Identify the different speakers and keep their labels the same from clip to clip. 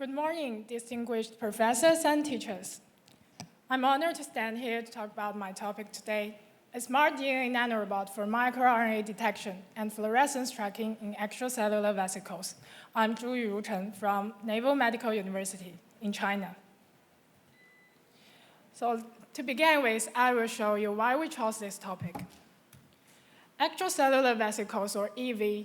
Speaker 1: Good morning, distinguished professors and teachers. I'm honored to stand here to talk about my topic today, a smart DNA nanorobot for microRNA detection and fluorescence tracking in extracellular vesicles. I'm Zhu Yuruchen from Naval Medical University in China. So to begin with, I will show you why we chose this topic. Extracellular vesicles, or EV,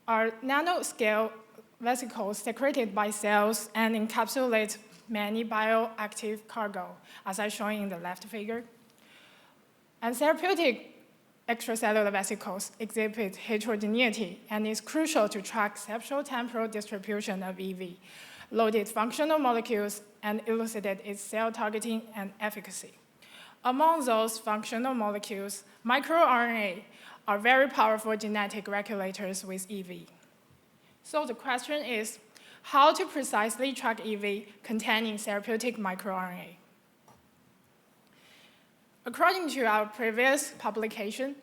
Speaker 1: are nanoscale vesicles secreted by cells and encapsulate many bioactive cargo, as I shown in the left figure. And therapeutic extracellular vesicles exhibit heterogeneity and is crucial to track spatial-temporal distribution of EV, loaded functional molecules, and elucidate its cell targeting and efficacy. Among those functional molecules, microRNA are very powerful genetic regulators with EV. So the question is, how to precisely track EV containing therapeutic microRNA? According to our previous publication,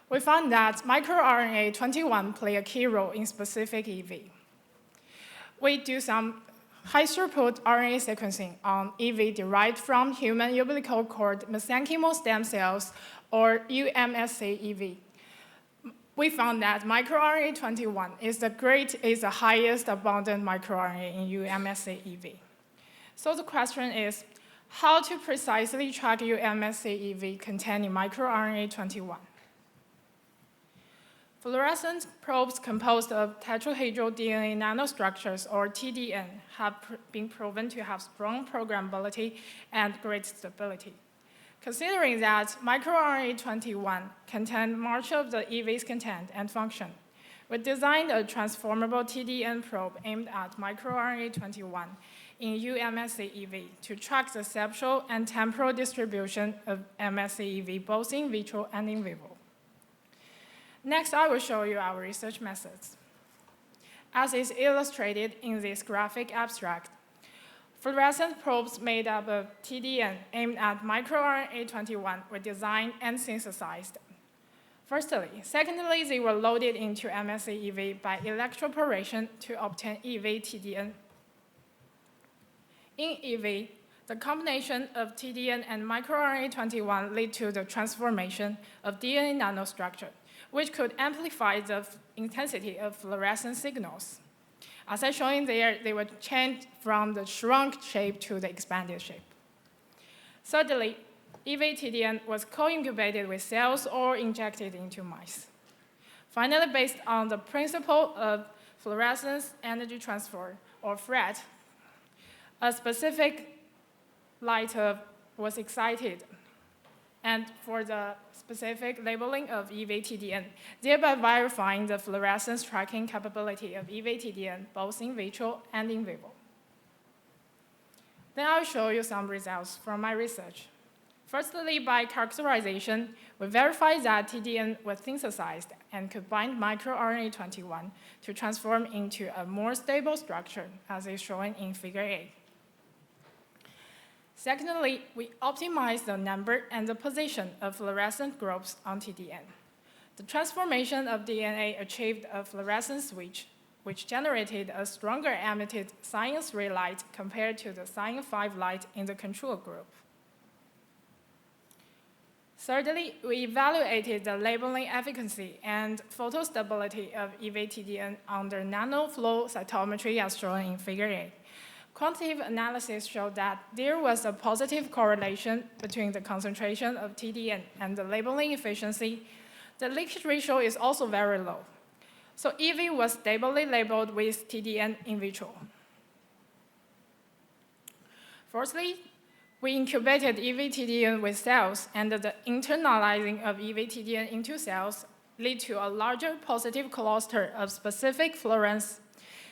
Speaker 1: we found that microRNA 21 play a key role in specific EV. We do some high-throughput RNA sequencing on EV derived from human umbilical cord mesenchymal stem cells, or UMSC-EV. We found that microRNA 21 is the highest abundant microRNA in UMSC-EV. So the question is, how to precisely track UMSC-EV containing microRNA 21? Fluorescence probes composed of tetrahedral DNA nanostructures, or TDN, have been proven to have strong programmability and great stability. Considering that microRNA 21 contain much of the EV's content and function, we designed a transformable TDN probe aimed at microRNA 21 in UMSC-EV to track the spatial and temporal distribution of MSC-EV both in vitro and in vivo. Next, I will show you our research methods. As is illustrated in this graphic abstract, fluorescent probes made up of TDN aimed at microRNA 21 were designed and synthesized. Firstly. Secondly, they were loaded into MSC-EV by electroporation to obtain EV TDN. In EV, the combination of TDN and microRNA 21 lead to the transformation of DNA nanostructure, which could amplify the intensity of fluorescence signals. As I shown there, they were changed from the shrunk shape to the expanded shape. Thirdly, EV-TDN was co-incubated with cells or injected into mice. Finally, based on the principle of fluorescence energy transfer, or FRET, a specific light was excited, and for the specific labeling of EV-TDN, thereby verifying the fluorescence tracking capability of EV-TDN both in vitro and in vivo. Then I'll show you some results from my research. Firstly, by characterization, we verified that TDN was synthesized and could bind microRNA 21 to transform into a more stable structure, as is shown in Figure A. Secondly, we optimized the number and the position of fluorescent groups on TDN. The transformation of DNA achieved a fluorescence switch, which generated a stronger emitted cyan 3 light compared to the cyan 5 light in the control group. Thirdly, we evaluated the labeling efficacy and photostability of EV-TDN under nanoflow cytometry as shown in Figure A. Quantitative analysis showed that there was a positive correlation between the concentration of TDN and the labeling efficiency. The leakage ratio is also very low. So EV was stably labeled with TDN in vitro. Fourthly, we incubated EV-TDN with cells, and the internalizing of EV-TDN into cells led to a larger positive cluster of specific fluorescence.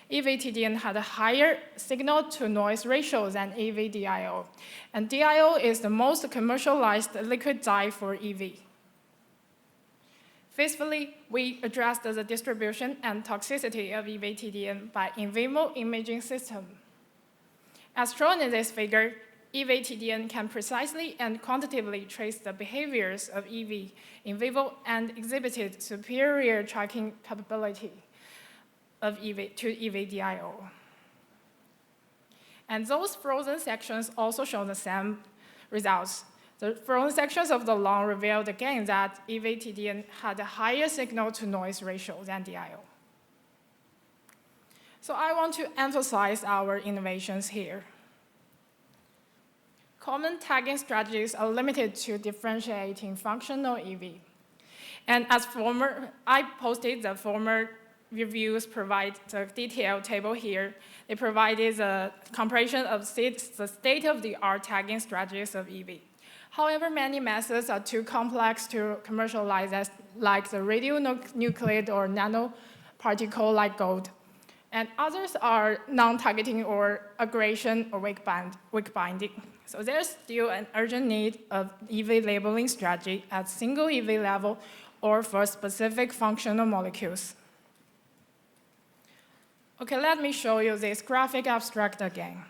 Speaker 1: EV-TDN had a higher signal-to-noise ratio than EV-DIO, and DIO is the most commercialized liquid dye for EV. Fifthly, we addressed the distribution and toxicity of EV-TDN by in vivo imaging system. As shown in this figure, EV-TDN can precisely and quantitatively trace the behaviors of EV in vivo and exhibited superior tracking capability of EV to EV-DIO. And those frozen sections also show the same results. The frozen sections of the lung revealed again that EV-TDN had a higher signal-to-noise ratio than DIO. So I want to emphasize our innovations here. Common tagging strategies are limited to differentiating functional EV. And as I posted the former reviews provide the detailed table here. They provided the comparison of the state-of-the-art tagging strategies of EV. However, many methods are too complex to commercialize, like the radionuclide or nanoparticle like gold. And others are non-targeting or aggregation or weak binding. So there's still an urgent need of EV labeling strategy at single EV level or for specific functional molecules. Okay, let me show you this graphic abstract again.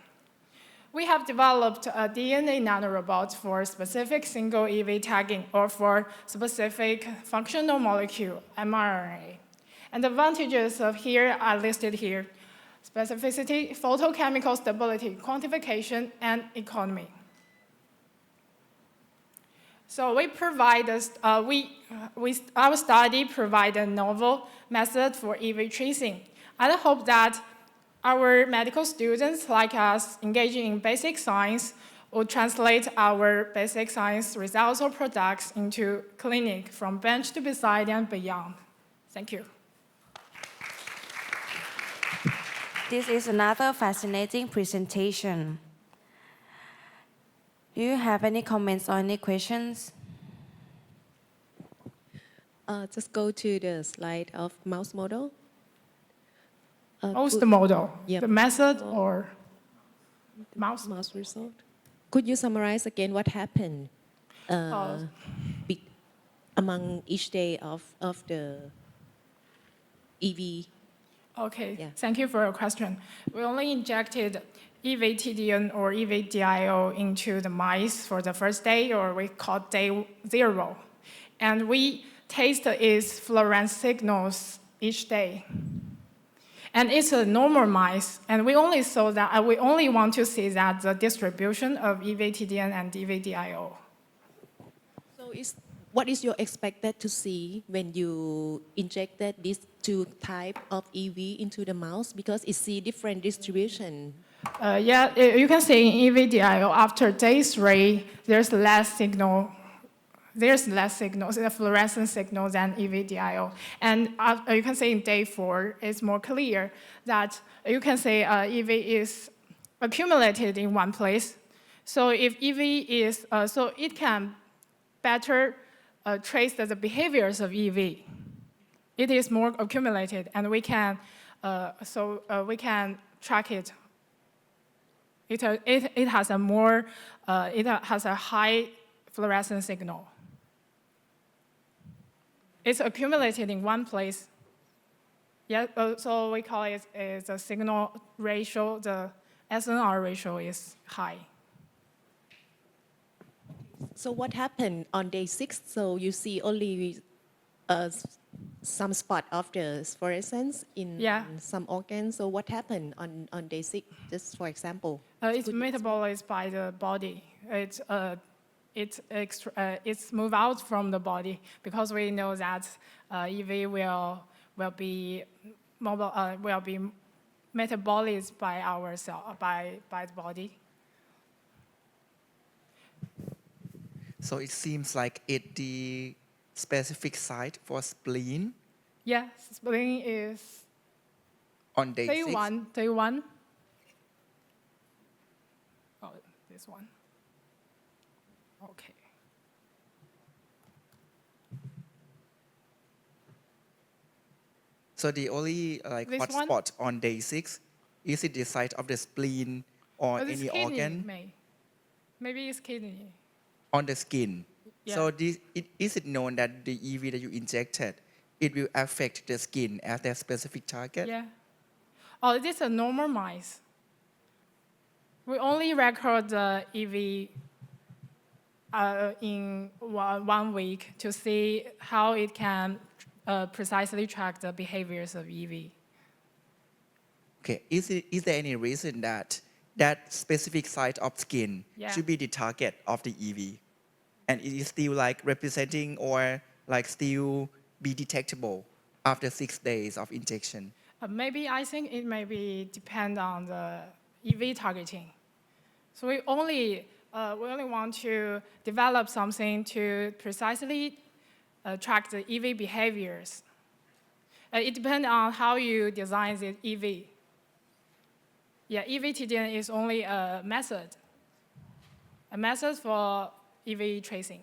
Speaker 1: We have developed a DNA nanorobot for specific single EV tagging or for specific functional molecule, miRNA. And the advantages of here are listed here: specificity, photochemical stability, quantification, and economy. So we provide our study provide a novel method for EV tracing. I hope that our medical students like us engaging in basic science will translate our basic science results or products into clinic from bench to bedside and beyond. Thank you.
Speaker 2: This is another fascinating presentation. Do you have any comments or any questions?
Speaker 3: Just go to the slide of mouse model.
Speaker 1: What's the model?
Speaker 3: Yep.
Speaker 1: The method or mouse?
Speaker 3: Mouse result. Could you summarize again what happened among each day of the EV?
Speaker 1: Okay,
Speaker 3: Yeah.
Speaker 1: Thank you for your question. We only injected EV-TDN or EV-DIO into the mice for the first day, or we call day 0. And we taste its fluorescence signals each day. And it's a normal mice, and we only saw that we only want to see that the distribution of EV-TDN and EV-DIO.
Speaker 3: So what is your expected to see when you injected these two type of EV into the mouse? Because it see different distribution.
Speaker 1: You can see in EV-DIO after day 3, there's less signal. There's less signals, the fluorescence signal than EV-DIO. And you can see in day 4, it's more clear that you can say EV is accumulated in one place. So if EV is, so it can better trace the behaviors of EV. It is more accumulated, and we can, we can track it. It has a more, it has a high fluorescence signal. It's accumulated in one place. Yeah, so we call it the signal ratio, the SNR ratio is high.
Speaker 3: So what happened on day 6? So you see only some spot of the fluorescence in some organs. So what happened on day 6, just for example?
Speaker 1: It's metabolized by the body. It's moved out from the body because we know that EV will be metabolized by our cell, by the body.
Speaker 4: So it seems like it's the specific site for spleen.
Speaker 1: Yeah, spleen is
Speaker 4: on day 6.
Speaker 1: Day 1. Oh, this one. Okay.
Speaker 4: So the only hot spot on day 6, is it the site of the spleen or any organ?
Speaker 1: Maybe it's kidney.
Speaker 4: On the skin.
Speaker 1: Yeah.
Speaker 4: So is it known that the EV that you injected, it will affect the skin as their specific target?
Speaker 1: Yeah. Oh, this is a normal mice. We only record the EV in 1 week to see how it can precisely track the behaviors of EV.
Speaker 4: Okay. Is there any reason that that specific site of skin
Speaker 1: Yeah.
Speaker 4: should be the target of the EV. And it is still like representing or like still be detectable after 6 days of injection.
Speaker 1: Maybe I think it may be depend on the EV targeting. So we only want to develop something to precisely track the EV behaviors. It depends on how you design the EV. Yeah, EV TDN is only a method for EV tracing.